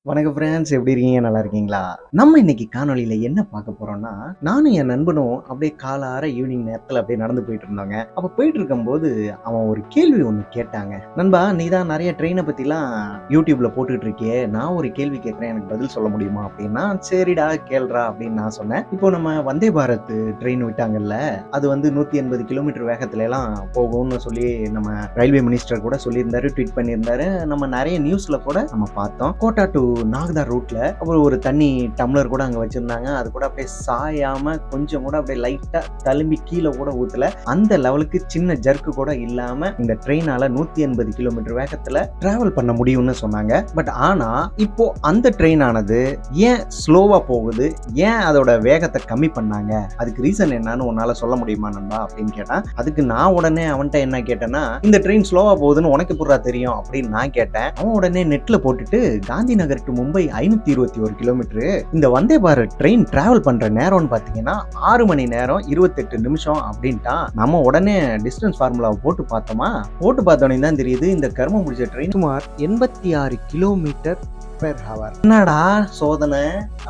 வணக்கம் ஃப்ரெண்ட்ஸ், எப்படி இருக்கீங்க? நல்லா இருக்கீங்களா? நம்ம இன்னைக்கு காணொளியில என்ன பார்க்க போறோம்னா, நானும் என் நண்பனும் அப்படியே காலார ஈவினிங் நேரத்துல அப்படியே நடந்து போயிட்டு இருந்தாங்க. அப்ப போயிட்டு இருக்கும்போது அவன் ஒரு கேள்வி ஒண்ணு கேட்டாங்க. நண்பா, நீ தான் நிறைய ட்ரெயினை பத்திலாம் யூடியூப்ல போட்டுட்டு இருக்கியே, நான் ஒரு கேள்வி கேட்கிறேன், எனக்கு பதில் சொல்ல முடியுமா அப்படின்னா, சரிடா கேள்றா அப்படின்னு நான் சொன்னேன். இப்போ நம்ம வந்தே பாரத் ட்ரெயின் விட்டாங்கல்ல, அது வந்து 180 கிலோமீட்டர் வேகத்துல எல்லாம் போகும்னு சொல்லி நம்ம ரயில்வே மினிஸ்டர் கூட சொல்லியிருந்தாரு, ட்வீட் பண்ணியிருந்தாரு. நம்ம நிறைய நியூஸ்ல கூட நம்ம பார்த்தோம். கோட்டா டு நாகதா ரூட்ல அப்புறம் ஒரு தண்ணி டம்ளர் கூட அங்க வச்சிருந்தாங்க. அது கூட அப்படியே சாயாம கொஞ்சம் கூட அப்படியே லைட்டா தழும்பி கீழே கூட ஊத்தல. அந்த லெவலுக்கு சின்ன ஜர்க்கு கூட இல்லாம இந்த ட்ரெயினால 180 கிலோமீட்டர் வேகத்துல டிராவல் பண்ண முடியும்னு சொன்னாங்க. பட் ஆனா இப்போ அந்த ட்ரெயின் ஆனது ஏன் ஸ்லோவா போகுது, ஏன் அதோட வேகத்தை கம்மி பண்ணாங்க, அதுக்கு ரீசன் என்னன்னு உன்னால சொல்ல முடியுமா நண்பா அப்படின்னு கேட்டான். அதுக்கு நான் உடனே அவன்கிட்ட என்ன கேட்டேன்னா, இந்த ட்ரெயின் ஸ்லோவா போகுதுன்னு உனக்கு எப்படிடா தெரியும் அப்படின்னு நான் கேட்டேன். அவன் உடனே நெட்ல போட்டுட்டு காந்தி நகர் டு மும்பை 521 கிலோமீட்டர் இந்த வந்தே பாரத் ட்ரெயின் டிராவல் பண்ற நேரம்னு பாத்தீங்கன்னா 6 மணி நேரம் 28 நிமிஷம் அப்படின்ட்டான். நம்ம உடனே டிஸ்டன்ஸ் ஃபார்முலாவை போட்டு பார்த்தோமா, போட்டு பார்த்தோன்னே தான் தெரியுது இந்த கர்மம் முடிச்ச ட்ரெயின் சுமார் 86 கிலோமீட்டர் பெர் ஹவர். என்னடா சோதனை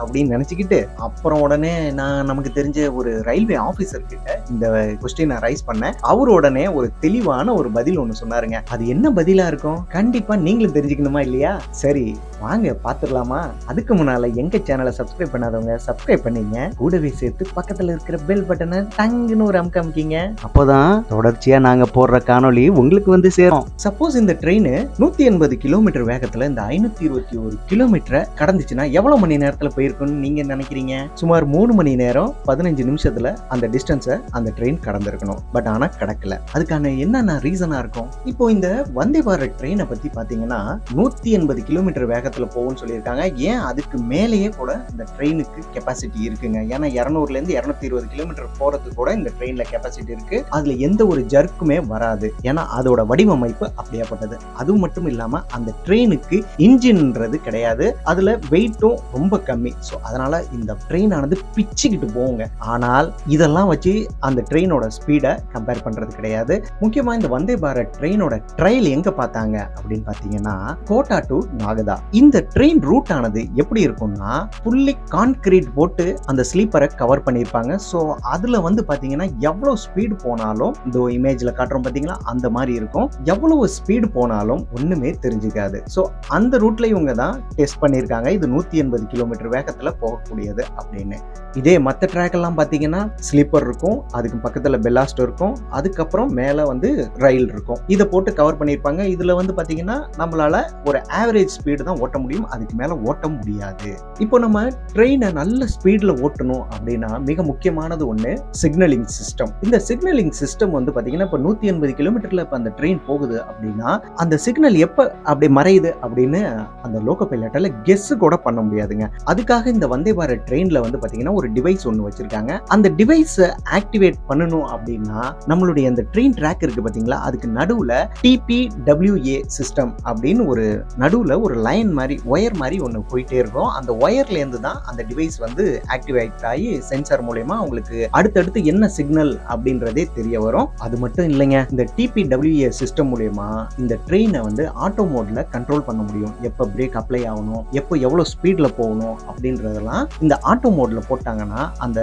அப்படின்னு நினைச்சுக்கிட்டு அப்புறம் உடனே நான் நமக்கு தெரிஞ்ச ஒரு ரயில்வே ஆபீசர் கிட்ட இந்த கொஸ்டினை ரைஸ் பண்ணேன். அவர் உடனே ஒரு தெளிவான ஒரு பதில் ஒண்ணு சொன்னாருங்க. அது என்ன பதிலா இருக்கும் கண்டிப்பா நீங்களும் தெரிஞ்சுக்கணுமா இல்லையா? சரி வாங்க பாத்துடலாமா? அதுக்கு முன்னால எங்க சேனலை சப்ஸ்கிரைப் பண்ணாதவங்க சப்ஸ்கிரைப் பண்ணீங்க, கூடவே சேர்த்து பக்கத்துல இருக்கிற பெல் பட்டனை டங்குன்னு ஒரு அமுக்கிங்க. அப்போதான் தொடர்ச்சியா நாங்க போடுற காணொளி உங்களுக்கு வந்து சேரும். சப்போஸ் இந்த ட்ரெயின் 180 கிலோமீட்டர் வேகத்துல இந்த 521 கிலோமீட்டரை கடந்துச்சுன்னா எவ்வளவு மணி நேரத்துல போயிருக்குன்னு நீங்க நினைக்கிறீங்க? சுமார் 3 மணி நேரம் 15 நிமிஷத்துல அந்த டிஸ்டன்ஸை அந்த ட்ரெயின் கடந்திருக்கணும். பட் ஆனா கடக்கல. அதுக்கான என்னென்ன ரீசனா இருக்கும்? இப்போ இந்த வந்தே பாரத் ட்ரெயினை பத்தி பாத்தீங்கன்னா 180 கிலோமீட்டர் வேகத்துல போகும்னு சொல்லியிருக்காங்க. ஏன் அதுக்கு மேலேயே கூட இந்த ட்ரெயினுக்கு கெப்பாசிட்டி இருக்குங்க. ஏன்னா 200ல இருந்து 220 கிலோமீட்டர் போறதுக்கு கூட இந்த ட்ரெயின்ல கெப்பாசிட்டி இருக்கு. அதுல எந்த ஒரு ஜர்க்குமே வராது. ஏன்னா அதோட வடிவமைப்பு அப்படியாப்பட்டது. அது மட்டும் இல்லாம அந்த ட்ரெயினுக்கு இன்ஜின்ன்றது கிடையாது. அதுல வெயிட்டும் ரொம்ப கம்மி. ஸோ அதனால இந்த ட்ரெயின் ஆனது பிச்சுக்கிட்டு போகுங்க. ஆனால் இதெல்லாம் வச்சு அந்த ட்ரெயினோட ஸ்பீடை கம்பேர் பண்றது கிடையாது. முக்கியமா இந்த வந்தே பாரத் ட்ரெயினோட ட்ரையல் எங்க பார்த்தாங்க அப்படின்னு பாத்தீங்கன்னா கோட்டா டு நாகதா. இந்த ட்ரெயின் ரூட் ஆனது எப்படி இருக்கும்னா ஃபுல்லி கான்கிரீட் போட்டு அந்த ஸ்லீப்பரை கவர் பண்ணியிருப்பாங்க. ஸோ அதுல வந்து பாத்தீங்கன்னா எவ்வளவு ஸ்பீடு போனாலும் இந்த இமேஜ்ல காட்டுறோம் பாத்தீங்களா அந்த மாதிரி இருக்கும். எவ்வளவு ஸ்பீடு போனாலும் ஒண்ணுமே தெரிஞ்சுக்காது. ஸோ அந்த ரூட்ல இவங்க தான் டெஸ்ட் பண்ணியிருக்காங்க. இது 180 கிலோமீட்டர் வேகத்துல போகக்கூடியது அப்படின்னு. இதே மற்ற ட்ராக் எல்லாம் பாத்தீங்கன்னா ஸ்லீப்பர் இருக்கும், அதுக்கு பக்கத்துல பெல்லாஸ்ட் இருக்கும், அதுக்கப்புறம் மேல வந்து ரயில் இருக்கும். இதை போட்டு கவர் பண்ணியிருப்பாங்க. இதுல வந்து பாத்தீங்கன்னா நம்மளால ஒரு ஆவரேஜ் ஸ்பீடு தான் ஓட்ட முடியும், அதுக்கு மேல ஓட்ட முடியாது. இப்போ நம்ம ட்ரெயினை நல்ல ஸ்பீட்ல ஓட்டணும் அப்படின்னா மிக முக்கியமானது ஒண்ணு சிக்னலிங் சிஸ்டம். இந்த சிக்னலிங் சிஸ்டம் வந்து பாத்தீங்கன்னா இப்போ 180 கிலோமீட்டர்ல இப்ப அந்த ட்ரெயின் போகுது அப்படின்னா அந்த சிக்னல் எப்ப அப்படி மறையுது அப்படின்னு அந்த லோக்கோ பைலட்டால கெஸ் கூட பண்ண முடியாதுங்க. அதுக்காக இந்த வந்தே பாரத் ட்ரெயின்ல வந்து பாத்தீங்கன்னா ஒரு டிவைஸ் ஒன்னு வச்சிருக்காங்க. அந்த டிவைஸ் ஆக்டிவேட் பண்ணணும் அப்படின்னா நம்மளுடைய அந்த ட்ரெயின் ட்ராக் இருக்கு பாத்தீங்களா, அதுக்கு நடுவுல TPWS சிஸ்டம் அப்படின்னு ஒரு நடுவுல ஒரு லைன் மாதிரி ஒயர் மாதிரி ஒன்னு போயிட்டே இருக்கும். அந்த ஒயர்ல இருந்து தான் அந்த டிவைஸ் வந்து ஆக்டிவேட் ஆகி சென்சார் மூலமா உங்களுக்கு அடுத்தடுத்து என்ன சிக்னல் அப்படின்றதே தெரிய வரும். அது மட்டும் இல்லைங்க, இந்த TPWS சிஸ்டம் மூலமா இந்த ட்ரெயினை வந்து ஆட்டோ மோட்ல கண்ட்ரோல் பண்ண முடியும். எப்ப பிரேக் அப்ளை ஆகணும், எப்போ எவ்வளவு ஸ்பீட்ல போகணும் அப்படின்றதெல்லாம் இந்த ஆட்டோ மோட்ல போட்டாங்கன்னா அந்த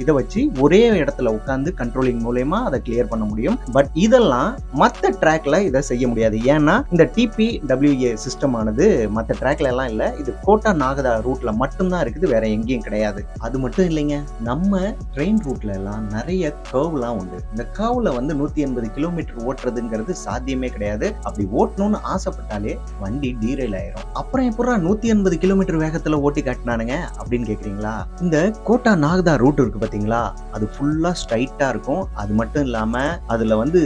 இதை வச்சு ஒரே இடத்துல உட்கார்ந்து கண்ட்ரோலிங் மூலமா அதை கிளியர் பண்ண முடியும். பட் இதெல்லாம் மற்ற ட்ராக்ல இதை செய்ய முடியாது. ஏன்னா இந்த TPWS சிஸ்டம் ஆனது மற்ற ட்ராக்ல எல்லாம் இல்ல, இது கோட்டா நாகதா ரூட்ல மட்டும்தான் இருக்குது, வேற எங்கேயும் கிடையாது. அது மட்டும் இல்லைங்க, நம்ம ட்ரெயின் ரூட்ல எல்லாம் நிறைய கர்வ்லாம் உண்டு. இந்த கர்வ்ல வந்து 180 கிலோமீட்டர் ஓட்டுறதுங்கிறது சாத்தியமே கிடையாது. அப்படி ஓட்டணும்னு ஆசைப்பட்டாலே வண்டி டீரைல் ஆயிரும். அப்புறம் எப்படா 180 கிலோமீட்டர் வேகத்துல ஓட்டி காட்டினானுங்க அப்படின்னு கேக்குறீங்களா? இந்த கோட்டா நாகதா ரூட் இருக்கு பாத்தீங்களா, அது ஃபுல்லா ஸ்ட்ரைட்டா இருக்கும். அது மட்டும் இல்லாம அதுல வந்து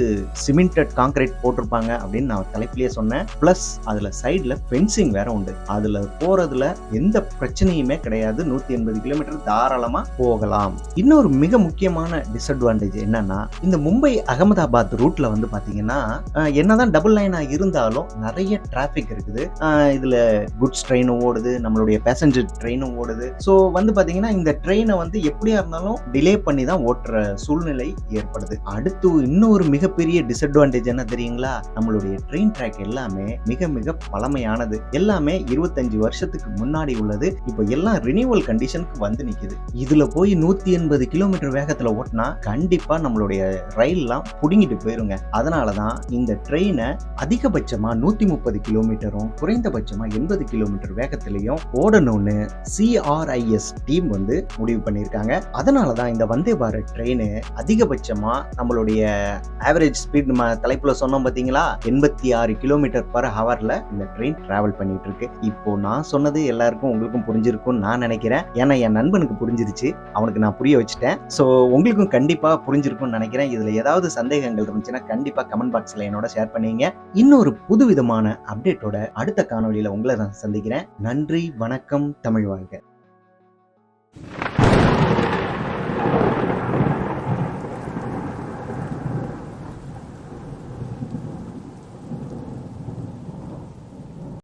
சிமெண்டட் கான்கிரீட் போட்டிருப்பாங்க அப்படின்னு நான் தலைப்பிலேயே சொன்னேன். பிளஸ் அதுல சைடுல ஃபென்சிங் வேற உண்டு. அதுல போறதுல எந்த பிரச்சனையுமே கிடையாது. 180 கிலோமீட்டர் தாராளமா போகலாம். இன்னொரு மிக முக்கியமான டிஸ்அட்வான்டேஜ் என்னன்னா, இந்த மும்பை அகமதாபாத் ரூட்ல வந்து பாத்தீங்கன்னா என்னதான் டபுள் லைனா இருந்தாலும் நிறைய டிராபிக் இருக்குது. இதுல குட்ஸ் ட்ரெயினும் ஓடுது, நம்மளுடைய பேசஞ்சர் ட்ரெயினும் ஓடுது. ஸோ வந்து பார்த்தீங்கன்னா இந்த ட்ரெயினை வந்து எப்படியா இருந்தாலும் டிலே பண்ணி தான் ஓட்டுற சூழ்நிலை ஏற்படுது. அடுத்து இன்னொரு மிகப்பெரிய டிஸ்அட்வான்டேஜ் என்ன தெரியுங்களா? நம்மளுடைய ட்ரெயின் ட்ராக் எல்லாமே மிக மிக பழமையானது. எல்லாமே 25 வருஷத்துக்கு முன்னாடி உள்ளது. இப்போ எல்லாம் ரினியூவல் கண்டிஷனுக்கு வந்து நிக்குது. இதுல போய் 180 கிலோமீட்டர் வேகத்துல ஓட்டினா கண்டிப்பா நம்மளுடைய ரயில்லாம் புடுங்கிட்டு போயிருங்க. அதனாலதான் இந்த ட்ரெயினை அதிகபட்சமா 130 கிலோமீட்டரும் குறைந்தபட்சமா 80 கிலோமீட்டர் வேகத்திலையும் ஓடணும்னு CRIS டீம் வந்து முடிவு பண்ணியிருக்காங்க. அதனாலதான் இந்த வந்தே பாரத் ட்ரெயின் அதிகபட்சமா நம்மளுடைய ஆவரேஜ் ஸ்பீட் நம்ம தலைப்புல சொன்னோம் பாத்தீங்களா, 86 கிலோமீட்டர் பர் ஹவர்ல இந்த ட்ரெயின் டிராவல் பண்ணிட்டு இருக்கு. இப்போ நான் சொன்னது எல்லாருக்கும் உங்களுக்கும் புரிஞ்சிருக்கும்னு நான் நினைக்கிறேன். ஏன்னா என் நண்பனுக்கு புரிஞ்சிருச்சு, அவனுக்கு நான் புரிய வச்சுட்டேன். ஸோ உங்களுக்கும் கண்டிப்பா புரிஞ்சிருக்கும்னு நினைக்கிறேன். இதுல ஏதாவது சந்தேகங்கள் இருந்துச்சுன்னா கண்டிப்பா கமெண்ட் பாக்ஸ்ல என்னோட ஷேர் பண்ணீங்க. இன்னொரு புதுவிதமான அப்டேட்டோட அடுத்த காணொலியில உங்களை நான் சந்திக்கிறேன். நன்றி, வணக்கம், தமிழ் வாழ்க.